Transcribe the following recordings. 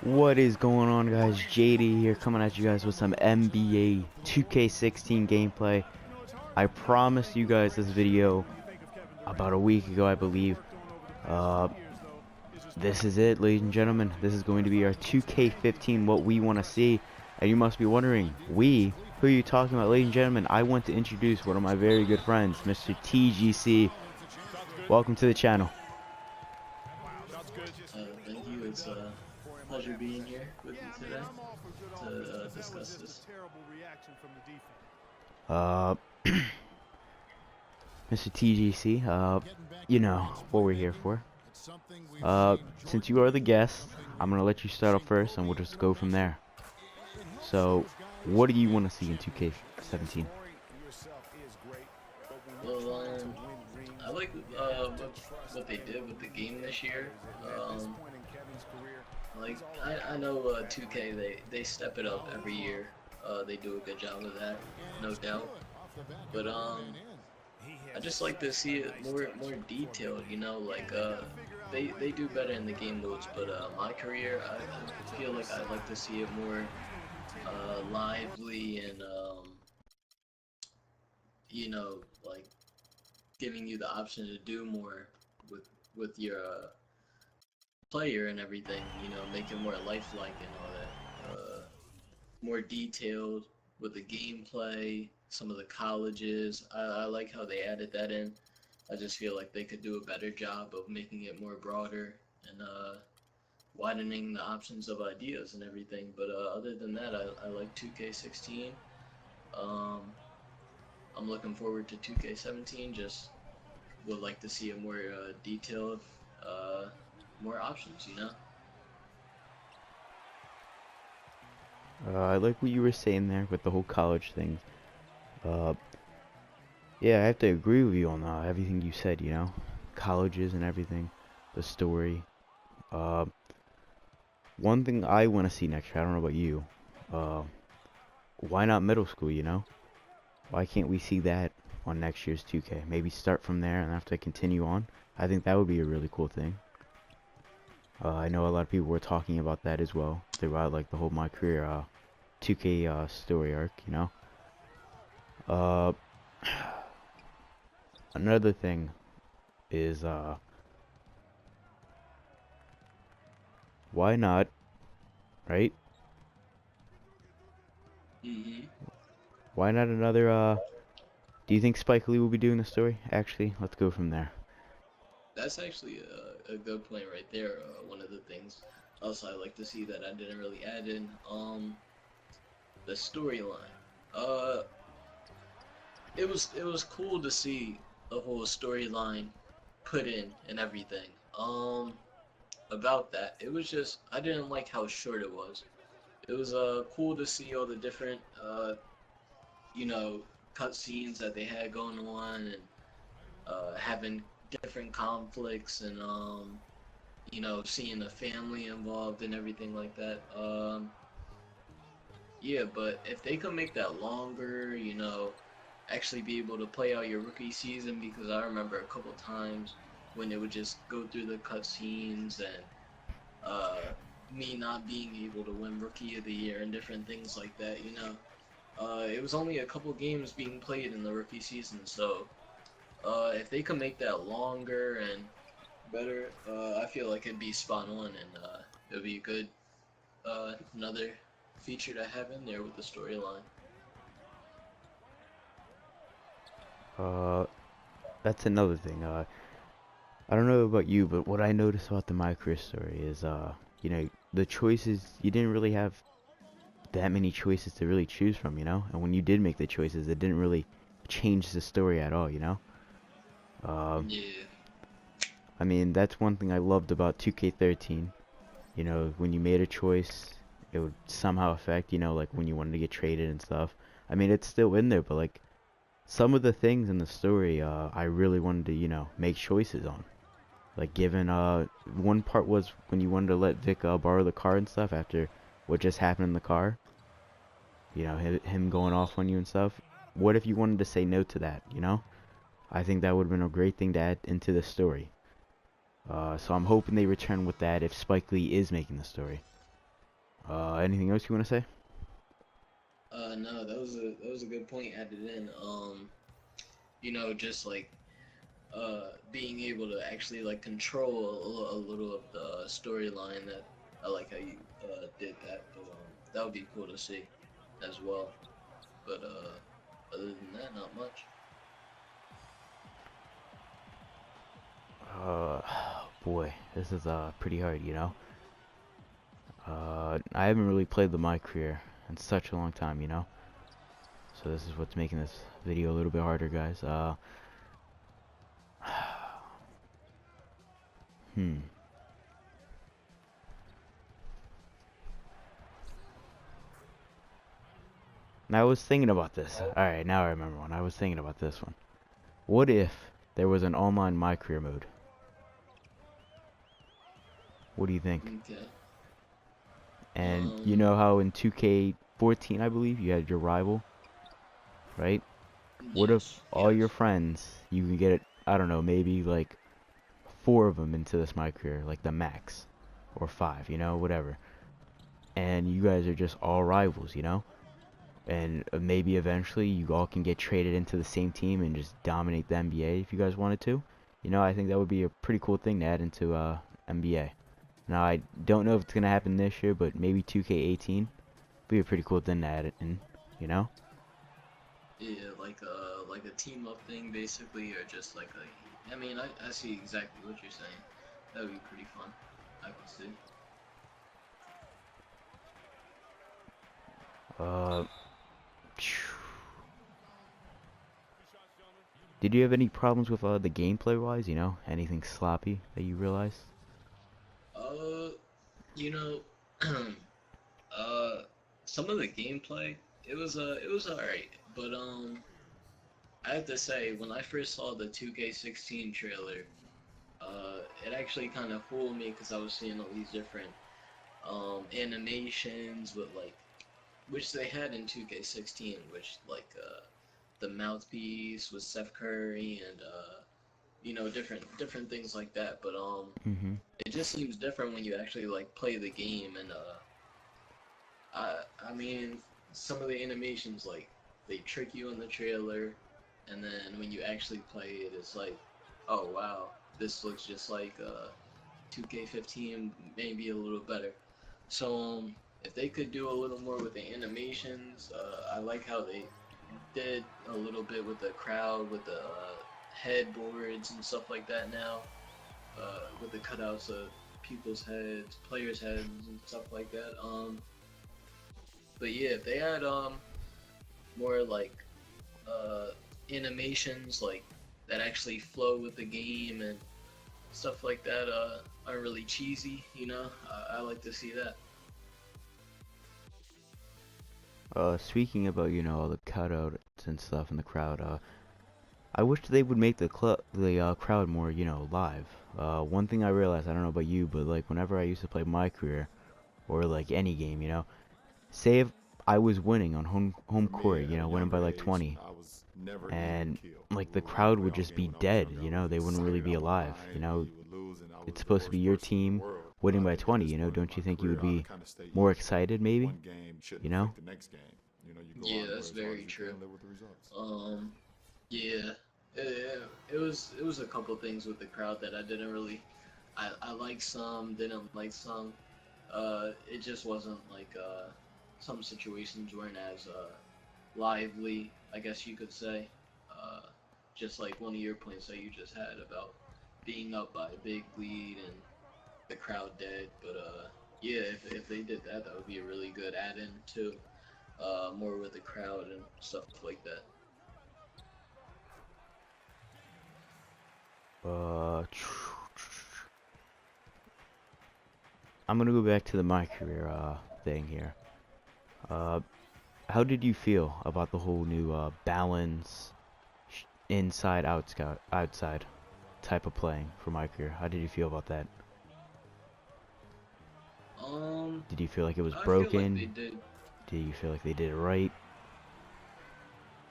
What is going on, guys? JD here, coming at you guys with some NBA 2K16 gameplay. I promised you guys this video about a week ago, I believe. Uh, this is it, ladies and gentlemen. This is going to be our 2K15, what we want to see. And you must be wondering, we? Who are you talking about, ladies and gentlemen? I want to introduce one of my very good friends, Mr. TGC. Welcome to the channel. Thank you. It's a pleasure being here with you today to discuss this. Uh, Mr. TGC, you know what we're here for. Since you are the guest, I'm gonna let you start up first, and we'll just go from there. So, what do you want to see in 2K17? Well, I like what they did with the game this year. I know 2K they step it up every year. They do a good job of that, no doubt. But I just like to see it more detailed. You know, like they do better in the game modes. But my career, I feel like I'd like to see it more lively and you know, like giving you the option to do more with your player and everything. You know, make it more lifelike and all that. More detailed with the gameplay. Some of the colleges, I like how they added that in. I just feel like they could do a better job of making it more broader and widening the options of ideas and everything. But other than that, I like 2K16. Um, I'm looking forward to 2K17. Just would like to see a more detailed, more options. You know. I like what you were saying there with the whole college thing. Yeah, I have to agree with you on everything you said, you know? Colleges and everything, the story. Uh, One thing I want to see next year, I don't know about you, uh, why not middle school, you know? Why can't we see that on next year's 2K? Maybe start from there and have to continue on. I think that would be a really cool thing. I know a lot of people were talking about that as well, throughout like the whole My Career 2K story arc, you know? Uh, Another thing is, why not, right? Mhm. Why not another, do you think Spike Lee will be doing the story? Actually, let's go from there. That's actually a good point right there. One of the things also I like to see that I didn't really add in, the storyline. Uh, it was cool to see the whole storyline put in and everything. About that, it was just I didn't like how short it was. It was cool to see all the different you know cutscenes that they had going on and having different conflicts and you know, seeing the family involved and everything like that. Yeah, but if they could make that longer, you know, actually be able to play out your rookie season, because I remember a couple times when they would just go through the cutscenes and uh, me not being able to win Rookie of the Year and different things like that, you know. It was only a couple games being played in the rookie season, so if they could make that longer and better, I feel like it'd be spot on and it'd be a good another feature to have in there with the storyline. Uh, that's another thing. I don't know about you, but what I noticed about the My Career story is, you know, the choices, you didn't really have that many choices to really choose from, you know? And when you did make the choices, it didn't really change the story at all, you know? Uh, Yeah. I mean, that's one thing I loved about 2K13. You know, when you made a choice, it would somehow affect, you know, like when you wanted to get traded and stuff. I mean, it's still in there, but like some of the things in the story, I really wanted to, you know, make choices on. Like given, one part was when you wanted to let Vic borrow the car and stuff after what just happened in the car. You know, him going off on you and stuff. What if you wanted to say no to that, you know? I think that would have been a great thing to add into the story. So I'm hoping they return with that if Spike Lee is making the story. Anything else you want to say? No, that was a good point added in. Just like being able to actually like control a little of the storyline. That I like how you did that, but that would be cool to see as well. But other than that, not much. Uh, Boy, this is pretty hard, I haven't really played the My Career in such a long time, So this is what's making this video a little bit harder, guys. Hmm. Now I was thinking about this. Alright, now I remember one. I was thinking about this one. What if there was an online My Career mode? What do you think? Okay. And you know how in 2K14, I believe, you had your rival, right? What if Yes. all your Yes. friends, you can get, I don't know, maybe like 4 of them into this My Career, like the max, or 5, whatever. And you guys are just all rivals, And maybe eventually you all can get traded into the same team and just dominate the NBA if you guys wanted to. I think that would be a pretty cool thing to add into NBA. Now I don't know if it's gonna happen this year, but maybe 2K18 be a pretty cool thing to add it in, you know? Yeah, like a team up thing basically, or just like a. I mean, I see exactly what you're saying. That would be pretty fun. I can see. Uh, phew. Did you have any problems with the gameplay wise? Anything sloppy that you realized? Uh, you know, uh, some of the gameplay it was alright, but I have to say when I first saw the 2K16 trailer, it actually kind of fooled me because I was seeing all these different animations with like which they had in 2K16, which like the mouthpiece with Steph Curry and different things like that. But Mm-hmm. it just seems different when you actually like play the game and I mean some of the animations like they trick you in the trailer, and then when you actually play it, it's like, oh wow, this looks just like 2K15, maybe a little better. So if they could do a little more with the animations, I like how they did a little bit with the crowd, with the headboards and stuff like that now, with the cutouts of people's heads, players' heads, and stuff like that. But yeah, if they had more like uh, animations like that actually flow with the game and stuff like that, are really cheesy. I like to see that. Speaking about, all the cutouts and stuff in the crowd, I wish they would make the crowd more, live. One thing I realized, I don't know about you, but like whenever I used to play My Career or like any game, say if I was winning on home For me, court, at a winning by younger like age, 20, I was never easy to and kill. like the When I crowd play would off just game be when I was dead, younger, I was they wouldn't really excited be out my alive, mind when you would lose, and I was it's the supposed to be worst your person in the team world. But winning I by think at 20, this point in don't you my think you would career, I be kind of stay more used to it. excited maybe, One game you shouldn't know? affect the next game. You go Yeah, out and that's play as hard very as you true. can, live with the results. Yeah, it was a couple things with the crowd that I didn't really. I like some, didn't like some. It just wasn't like some situations weren't as lively, I guess you could say. Uh, just like one of your points that you just had about being up by a big lead and the crowd dead. But yeah, if they did that, that would be a really good add-in too. More with the crowd and stuff like that. Uh, I'm gonna go back to the My Career thing here. Uh, how did you feel about the whole new balance inside outside type of playing for My Career? How did you feel about that? Um, Did you feel like it was I feel like they broken? did. Did you feel like they did it right?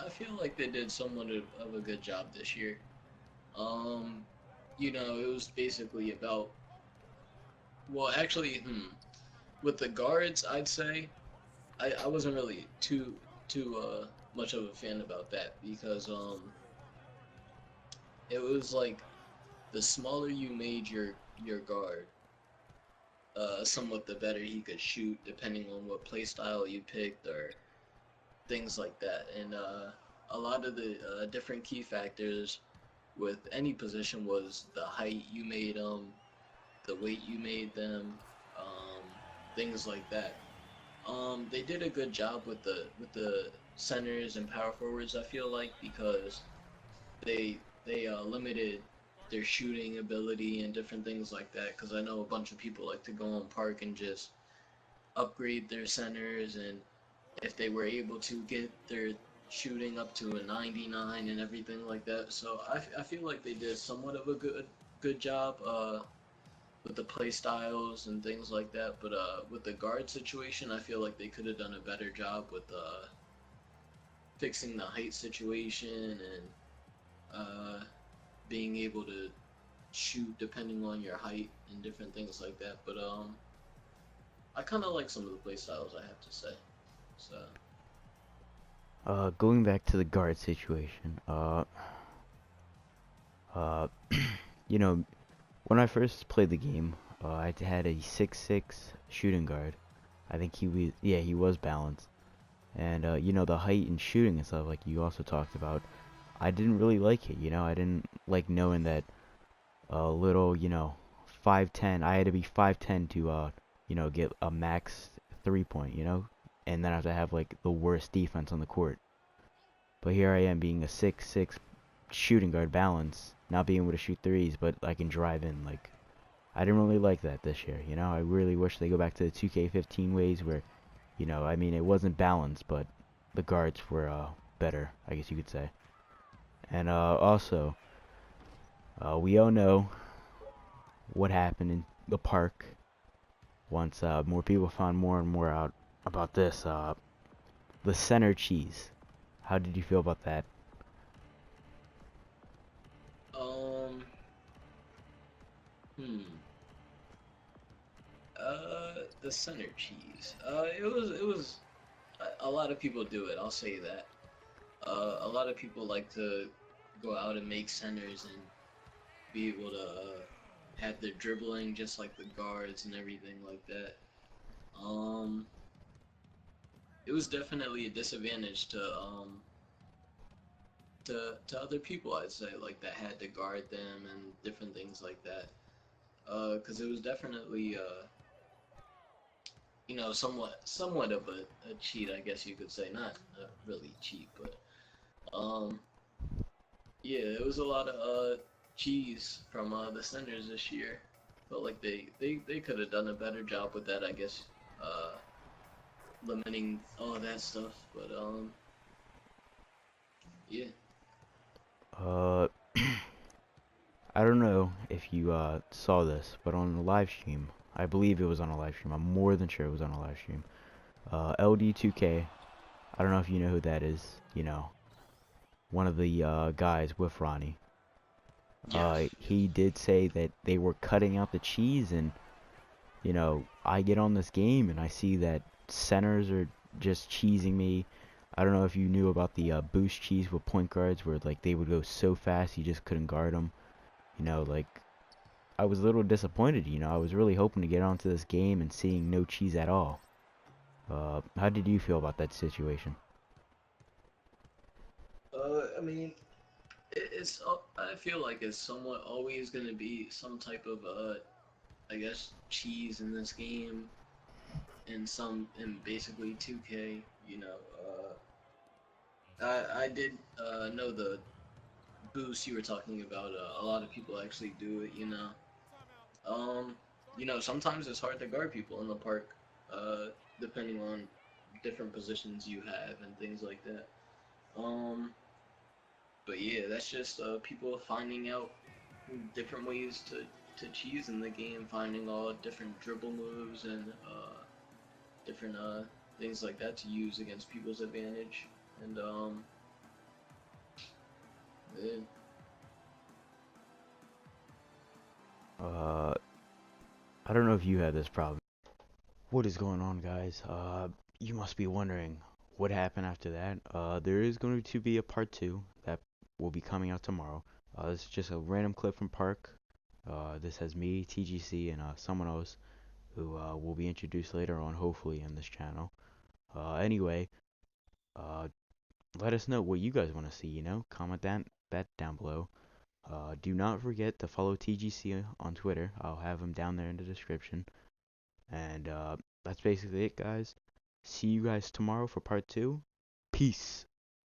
I feel like they did somewhat of a good job this year. Um, it was basically about. Well, actually, with the guards, I'd say I wasn't really too much of a fan about that because it was like the smaller you made your guard, somewhat the better he could shoot, depending on what play style you picked or things like that. And a lot of the different key factors with any position was the height you made them, the weight you made them, um, things like that. They did a good job with the centers and power forwards. I feel like because they limited their shooting ability and different things like that. Because I know a bunch of people like to go on Park and just upgrade their centers, and if they were able to get their shooting up to a 99 and everything like that. So I feel like they did somewhat of a good job with the play styles and things like that. But with the guard situation, I feel like they could have done a better job with fixing the height situation and uh, being able to shoot depending on your height and different things like that. But I kind of like some of the play styles, I have to say. So Going back to the guard situation, uh, you know, when I first played the game, I had a 6'6" shooting guard. I think he was balanced. And, the height and shooting and stuff, like you also talked about, I didn't really like it, I didn't like knowing that a little, 5'10", I had to be 5'10" to, get a max 3-point, and then I have to have, like, the worst defense on the court. But here I am being a 6'6" shooting guard balance, not being able to shoot threes, but I can drive in, like, I didn't really like that this year, I really wish they go back to the 2K15 ways where, I mean, it wasn't balanced, but the guards were, better, I guess you could say. And, also, we all know what happened in the park once, more people found more and more out about this, the center cheese. How did you feel about that? um hmm the center cheese. It was a lot of people do it. I'll say that. A lot of people like to go out and make centers and be able to have their dribbling just like the guards and everything like that. Um, it was definitely a disadvantage to other people, I'd say, like that had to guard them and different things like that. Because it was definitely somewhat of a cheat, I guess you could say. Not really cheat, but um, yeah, it was a lot of cheese from the centers this year. Felt like they could have done a better job with that, I guess, uh, limiting all of that stuff. But yeah. Uh, I don't know if you saw this, but on the live stream, I believe it was on a live stream. I'm more than sure it was on a live stream. LD2K, I don't know if you know who that is. One of the guys with Ronnie. Yes. Yes. He did say that they were cutting out the cheese, and I get on this game and I see that centers are just cheesing me. I don't know if you knew about the boost cheese with point guards, where like they would go so fast you just couldn't guard them. Like I was a little disappointed. I was really hoping to get onto this game and seeing no cheese at all. How did you feel about that situation? I mean, it's. I feel like it's somewhat always gonna be some type of I guess cheese in this game, in basically 2K. I did know the boost you were talking about. A lot of people actually do it. Um, sometimes it's hard to guard people in the park, uh, depending on different positions you have and things like that. Um, but yeah, that's just people finding out different ways to cheese in the game, finding all different dribble moves and different things like that to use against people's advantage. And yeah. Uh, I don't know if you had this problem. What is going on, guys? You must be wondering what happened after that. There is going to be a part two that will be coming out tomorrow. This is just a random clip from Park. This has me, TGC, and someone else who will be introduced later on, hopefully, in this channel. Anyway, uh, let us know what you guys want to see. Comment that down below. Do not forget to follow TGC on Twitter. I'll have him down there in the description. And that's basically it, guys. See you guys tomorrow for part two. Peace.